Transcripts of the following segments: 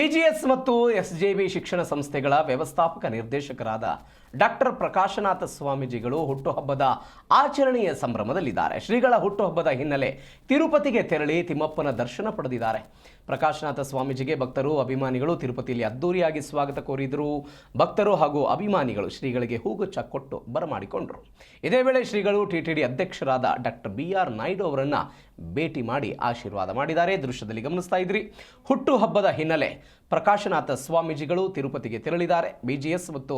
BGS ಮತ್ತು ಎಸ್ಜೆಬಿ ಶಿಕ್ಷಣ ಸಂಸ್ಥೆಗಳ ವ್ಯವಸ್ಥಾಪಕ ನಿರ್ದೇಶಕರಾದ ಡಾಕ್ಟರ್ ಪ್ರಕಾಶನಾಥ ಸ್ವಾಮೀಜಿಗಳು ಹುಟ್ಟುಹಬ್ಬದ ಆಚರಣೆಯ ಸಂಭ್ರಮದಲ್ಲಿದ್ದಾರೆ. ಶ್ರೀಗಳ ಹುಟ್ಟುಹಬ್ಬದ ಹಿನ್ನೆಲೆ ತಿರುಪತಿಗೆ ತೆರಳಿ ತಿಮ್ಮಪ್ಪನ ದರ್ಶನ ಪಡೆದಿದ್ದಾರೆ. ಪ್ರಕಾಶನಾಥ ಸ್ವಾಮೀಜಿಗೆ ಭಕ್ತರು, ಅಭಿಮಾನಿಗಳು ತಿರುಪತಿಯಲ್ಲಿ ಅದ್ದೂರಿಯಾಗಿ ಸ್ವಾಗತ ಕೋರಿದರು. ಭಕ್ತರು ಹಾಗೂ ಅಭಿಮಾನಿಗಳು ಶ್ರೀಗಳಿಗೆ ಹೂಗುಚ್ಛ ಕೊಟ್ಟು ಬರಮಾಡಿಕೊಂಡರು. ಇದೇ ವೇಳೆ ಶ್ರೀಗಳು ಟಿಟಿಡಿ ಅಧ್ಯಕ್ಷರಾದ ಡಾಕ್ಟರ್ ಬಿಆರ್ ನಾಯ್ಡು ಅವರನ್ನು ಭೇಟಿ ಮಾಡಿ ಆಶೀರ್ವಾದ ಮಾಡಿದ್ದಾರೆ. ದೃಶ್ಯದಲ್ಲಿ ಗಮನಿಸ್ತಾ ಇದ್ರಿ. ಹುಟ್ಟುಹಬ್ಬದ ಹಿನ್ನೆಲೆ ಪ್ರಕಾಶನಾಥ ಸ್ವಾಮೀಜಿಗಳು ತಿರುಪತಿಗೆ ತೆರಳಿದ್ದಾರೆ. ಬಿಜಿಎಸ್ ಮತ್ತು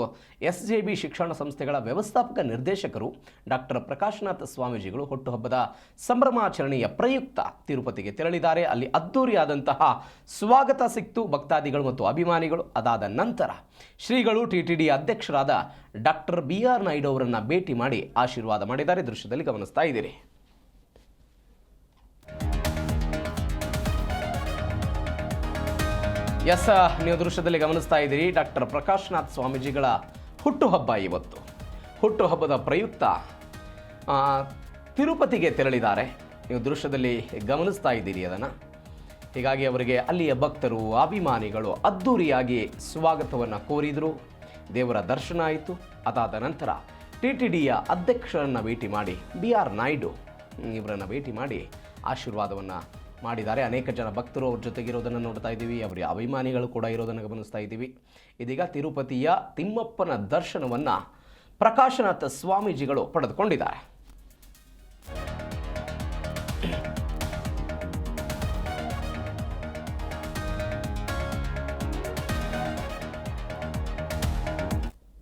ಎಸ್ಜೆಬಿ ಶಿಕ್ಷಣ ಸಂಸ್ಥೆಗಳ ವ್ಯವಸ್ಥಾಪಕ ನಿರ್ದೇಶಕರು ಡಾಕ್ಟರ್ ಪ್ರಕಾಶನಾಥ ಸ್ವಾಮೀಜಿಗಳು ಹುಟ್ಟುಹಬ್ಬದ ಸಂಭ್ರಮಾಚರಣೆಯ ಪ್ರಯುಕ್ತ ತಿರುಪತಿಗೆ ತೆರಳಿದ್ದಾರೆ. ಅಲ್ಲಿ ಅದ್ದೂರಿಯಾದಂತಹ ಸ್ವಾಗತ ಸಿಕ್ತು ಭಕ್ತಾದಿಗಳು ಮತ್ತು ಅಭಿಮಾನಿಗಳು. ಅದಾದ ನಂತರ ಶ್ರೀಗಳು ಟಿಟಿಡಿ ಅಧ್ಯಕ್ಷರಾದ ಡಾಕ್ಟರ್ ಬಿಆರ್ ನಾಯ್ಡು ಅವರನ್ನು ಭೇಟಿ ಮಾಡಿ ಆಶೀರ್ವಾದ ಮಾಡಿದ್ದಾರೆ. ದೃಶ್ಯದಲ್ಲಿ ಗಮನಿಸ್ತಾ ಇದ್ದೀರಿ. ಎಸ್, ನೀವು ದೃಶ್ಯದಲ್ಲಿ ಗಮನಿಸ್ತಾ ಇದ್ದೀರಿ. ಡಾಕ್ಟರ್ ಪ್ರಕಾಶನಾಥ್ ಸ್ವಾಮೀಜಿಗಳ ಹುಟ್ಟುಹಬ್ಬ ಇವತ್ತು. ಹುಟ್ಟುಹಬ್ಬದ ಪ್ರಯುಕ್ತ ತಿರುಪತಿಗೆ ತೆರಳಿದ್ದಾರೆ. ನೀವು ದೃಶ್ಯದಲ್ಲಿ ಗಮನಿಸ್ತಾ ಇದ್ದೀರಿ ಅದನ್ನು. ಹೀಗಾಗಿ ಅವರಿಗೆ ಅಲ್ಲಿಯ ಭಕ್ತರು, ಅಭಿಮಾನಿಗಳು ಅದ್ಧೂರಿಯಾಗಿ ಸ್ವಾಗತವನ್ನು ಕೋರಿದರು. ದೇವರ ದರ್ಶನ ಆಯಿತು. ಅದಾದ ನಂತರ ಟಿಟಿಡಿಯ ಅಧ್ಯಕ್ಷರನ್ನು ಭೇಟಿ ಮಾಡಿ ಬಿಆರ್ ನಾಯ್ಡು ಇವರನ್ನು ಭೇಟಿ ಮಾಡಿ ಆಶೀರ್ವಾದವನ್ನು ಮಾಡಿದ್ದಾರೆ. ಅನೇಕ ಜನ ಭಕ್ತರು ಅವ್ರ ಜೊತೆಗಿರೋದನ್ನು ನೋಡ್ತಾ ಇದ್ದೀವಿ. ಅವರ ಅಭಿಮಾನಿಗಳು ಕೂಡ ಇರೋದನ್ನು ಗಮನಿಸ್ತಾ ಇದ್ದೀವಿ. ಇದೀಗ ತಿರುಪತಿಯ ತಿಮ್ಮಪ್ಪನ ದರ್ಶನವನ್ನು ಪ್ರಕಾಶನಾಥ ಸ್ವಾಮೀಜಿಗಳು ಪಡೆದುಕೊಂಡಿದ್ದಾರೆ.